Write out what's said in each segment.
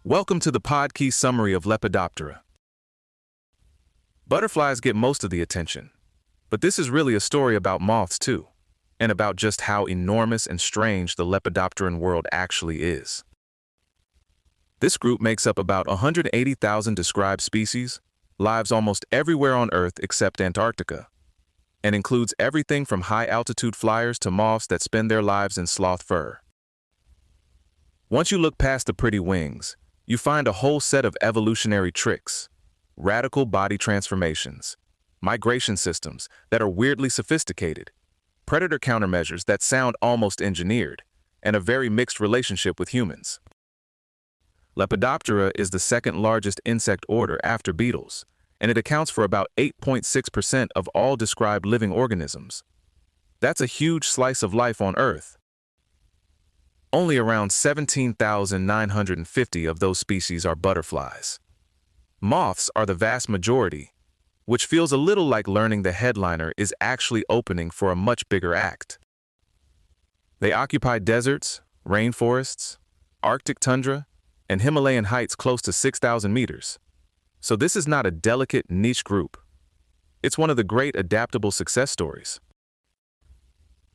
Welcome to the Podkey summary of Lepidoptera. Butterflies get most of the attention, but this is really a story about moths too, and about just how enormous and strange the Lepidopteran world actually is. This group makes up about 180,000 described species, lives almost everywhere on Earth except Antarctica, and includes everything from high-altitude fliers to moths that spend their lives in sloth fur. Once you look past the pretty wings, you find a whole set of evolutionary tricks, radical body transformations, migration systems that are weirdly sophisticated, predator countermeasures that sound almost engineered, and a very mixed relationship with humans. Lepidoptera is the second largest insect order after beetles, and it accounts for about 8.6% of all described living organisms. That's a huge slice of life on Earth. Only around 17,950 of those species are butterflies. Moths are the vast majority, which feels a little like learning the headliner is actually opening for a much bigger act. They occupy deserts, rainforests, Arctic tundra, and Himalayan heights close to 6,000 meters. So this is not a delicate niche group. It's one of the great adaptable success stories.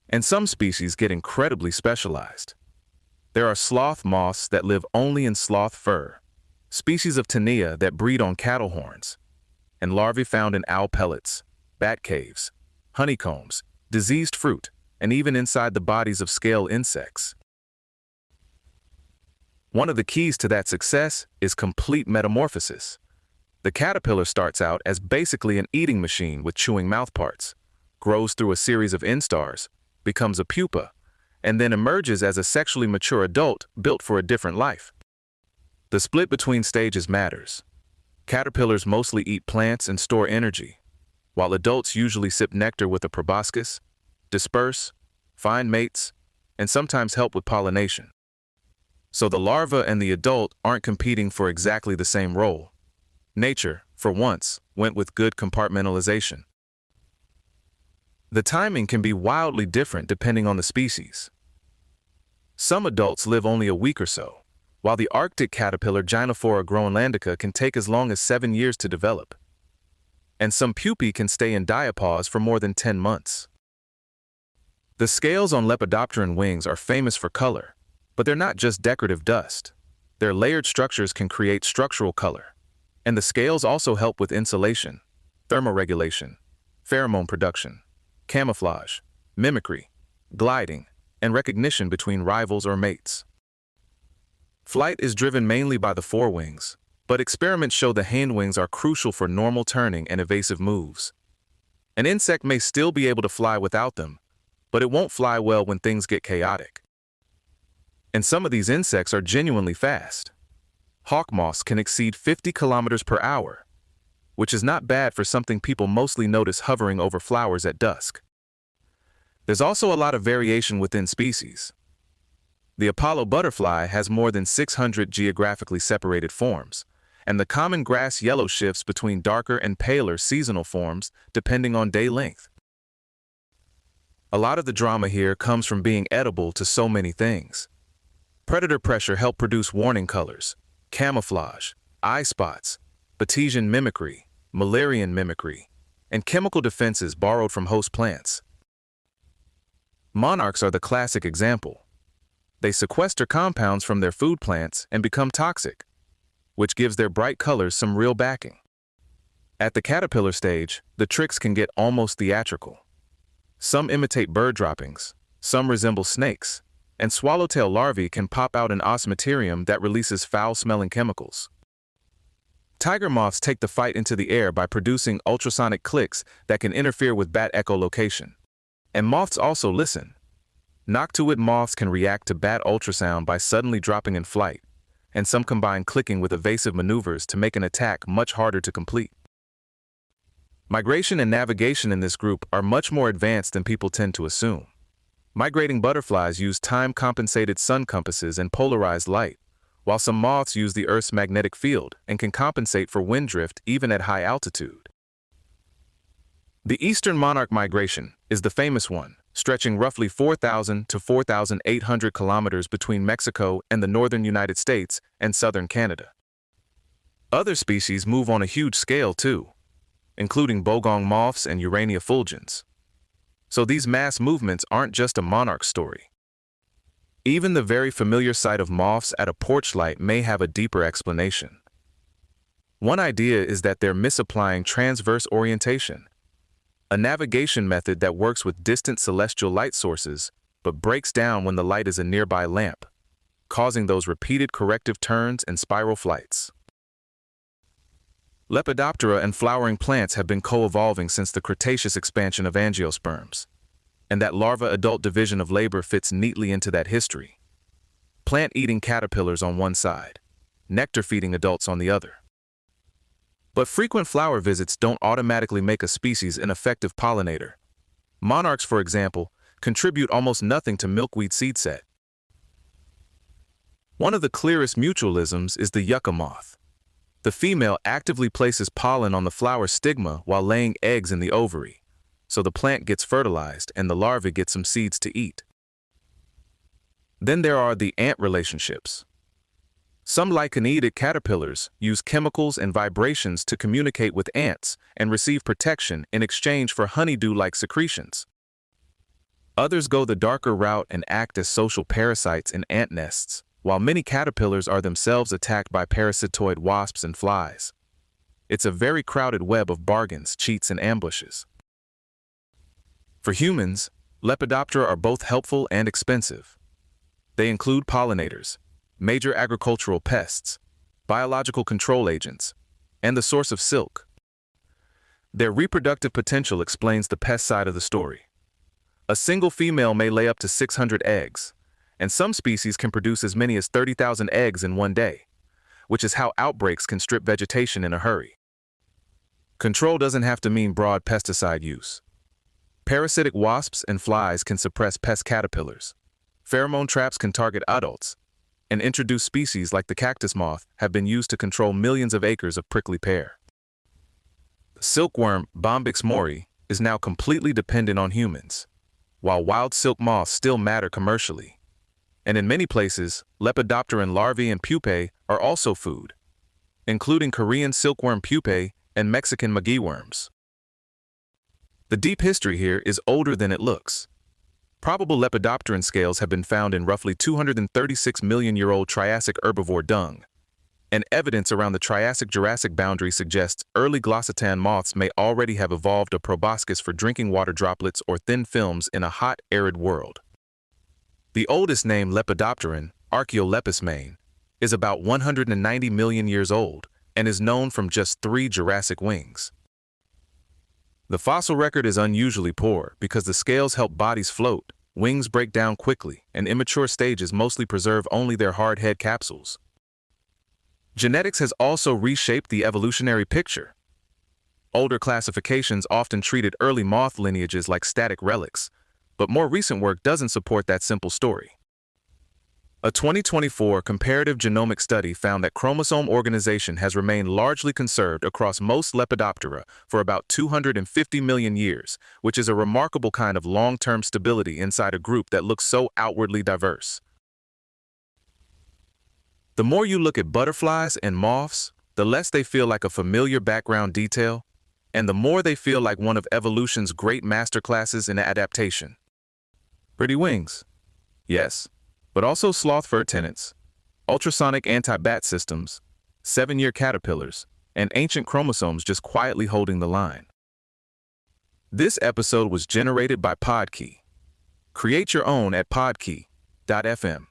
And some species get incredibly specialized. There are sloth moths that live only in sloth fur, species of Tinea that breed on cattle horns, and larvae found in owl pellets, bat caves, honeycombs, diseased fruit, and even inside the bodies of scale insects. One of the keys to that success is complete metamorphosis. The caterpillar starts out as basically an eating machine with chewing mouthparts, grows through a series of instars, becomes a pupa, and then emerges as a sexually mature adult built for a different life. The split between stages matters. Caterpillars mostly eat plants and store energy, while adults usually sip nectar with a proboscis, disperse, find mates, and sometimes help with pollination. So the larva and the adult aren't competing for exactly the same role. Nature, for once, went with good compartmentalization. The timing can be wildly different depending on the species. Some adults live only a week or so, while the Arctic caterpillar Gynophora groenlandica can take as long as 7 years to develop. And some pupae can stay in diapause for more than 10 months. The scales on Lepidopteran wings are famous for color, but they're not just decorative dust. Their layered structures can create structural color, and the scales also help with insulation, thermoregulation, pheromone production, camouflage, mimicry, gliding, and recognition between rivals or mates. Flight is driven mainly by the forewings, but experiments show the hindwings are crucial for normal turning and evasive moves. An insect may still be able to fly without them, but it won't fly well when things get chaotic. And some of these insects are genuinely fast. Hawk moths can exceed 50 kilometers per hour, which is not bad for something people mostly notice hovering over flowers at dusk. There's also a lot of variation within species. The Apollo butterfly has more than 600 geographically separated forms, and the common grass yellow shifts between darker and paler seasonal forms depending on day length. A lot of the drama here comes from being edible to so many things. Predator pressure helped produce warning colors, camouflage, eye spots, Batesian mimicry, Müllerian mimicry, and chemical defenses borrowed from host plants. Monarchs are the classic example. They sequester compounds from their food plants and become toxic, which gives their bright colors some real backing. At the caterpillar stage, the tricks can get almost theatrical. Some imitate bird droppings, some resemble snakes, and swallowtail larvae can pop out an osmeterium that releases foul-smelling chemicals. Tiger moths take the fight into the air by producing ultrasonic clicks that can interfere with bat echolocation. And moths also listen. Noctuid moths can react to bat ultrasound by suddenly dropping in flight, and some combine clicking with evasive maneuvers to make an attack much harder to complete. Migration and navigation in this group are much more advanced than people tend to assume. Migrating butterflies use time-compensated sun compasses and polarized light, while some moths use the Earth's magnetic field and can compensate for wind drift even at high altitude. The eastern monarch migration is the famous one, stretching roughly 4,000 to 4,800 kilometers between Mexico and the northern United States and southern Canada. Other species move on a huge scale too, including bogong moths and Urania fulgens. So these mass movements aren't just a monarch story. Even the very familiar sight of moths at a porch light may have a deeper explanation. One idea is that they're misapplying transverse orientation, a navigation method that works with distant celestial light sources but breaks down when the light is a nearby lamp, causing those repeated corrective turns and spiral flights. Lepidoptera and flowering plants have been co-evolving since the Cretaceous expansion of angiosperms, and that larva-adult division of labor fits neatly into that history. Plant-eating caterpillars on one side, nectar-feeding adults on the other. But frequent flower visits don't automatically make a species an effective pollinator. Monarchs, for example, contribute almost nothing to milkweed seed set. One of the clearest mutualisms is the yucca moth. The female actively places pollen on the flower stigma while laying eggs in the ovary, so the plant gets fertilized and the larvae get some seeds to eat. Then there are the ant relationships. Some lichenidic caterpillars use chemicals and vibrations to communicate with ants and receive protection in exchange for honeydew-like secretions. Others go the darker route and act as social parasites in ant nests, while many caterpillars are themselves attacked by parasitoid wasps and flies. It's a very crowded web of bargains, cheats, and ambushes. For humans, Lepidoptera are both helpful and expensive. They include pollinators, major agricultural pests, biological control agents, and the source of silk. Their reproductive potential explains the pest side of the story. A single female may lay up to 600 eggs, and some species can produce as many as 30,000 eggs in one day, which is how outbreaks can strip vegetation in a hurry. Control doesn't have to mean broad pesticide use. Parasitic wasps and flies can suppress pest caterpillars. Pheromone traps can target adults, and introduced species like the cactus moth have been used to control millions of acres of prickly pear. The silkworm Bombyx mori is now completely dependent on humans, while wild silk moths still matter commercially. And in many places, Lepidopteran larvae and pupae are also food, including Korean silkworm pupae and Mexican maguey worms. The deep history here is older than it looks. Probable Lepidopteran scales have been found in roughly 236 million-year-old Triassic herbivore dung, and evidence around the Triassic-Jurassic boundary suggests early glossitan moths may already have evolved a proboscis for drinking water droplets or thin films in a hot, arid world. The oldest named Lepidopteran, Archaeolepis main, is about 190 million years old and is known from just 3 Jurassic wings. The fossil record is unusually poor because the scales help bodies float, wings break down quickly, and immature stages mostly preserve only their hard head capsules. Genetics has also reshaped the evolutionary picture. Older classifications often treated early moth lineages like static relics, but more recent work doesn't support that simple story. A 2024 comparative genomic study found that chromosome organization has remained largely conserved across most Lepidoptera for about 250 million years, which is a remarkable kind of long-term stability inside a group that looks so outwardly diverse. The more you look at butterflies and moths, the less they feel like a familiar background detail, and the more they feel like one of evolution's great masterclasses in adaptation. Pretty wings, yes, but also sloth fur tenants, ultrasonic anti-bat systems, 7-year caterpillars, and ancient chromosomes just quietly holding the line. This episode was generated by Podkey. Create your own at podkey.fm.